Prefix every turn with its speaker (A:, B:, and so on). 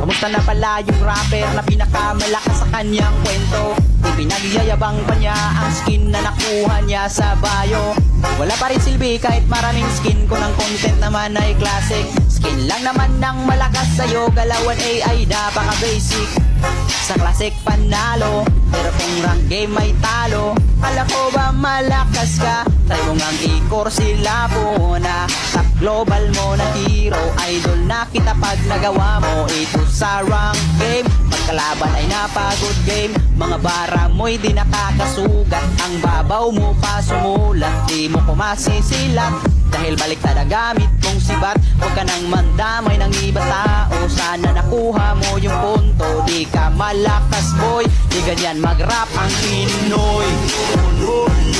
A: Kamusta na pala yung rapper na pinakamalakas sa kanyang kwento? Ipinagyayabang pa niya ang skin na nakuha niya sa bio. Wala pa rin silbi kahit maraming skin, kung ang content naman ay classic. Skin lang naman ng malakas sa'yo, galawan AI napaka basic. Sa classic panalo, pero kung rank game ay talo. Kala ko ba malakas ka? Try mo ngang i-core sila muna. Top global mo na hero, idol na kita pag nagawa mo ito sa rank game. Pagkalaban ay napagod game, mga bara mo'y di nakakasugat. Ang babaw mo pa sumulat, di mo kumasisilat. Dahil baliktad ang gamit mong sibat, huwag ka nang mandamay ng iba tao. Sana nakuha mo yung punto, di ka malakas boy. Di ganyan mag-rap ang Pinoy.
B: Boy,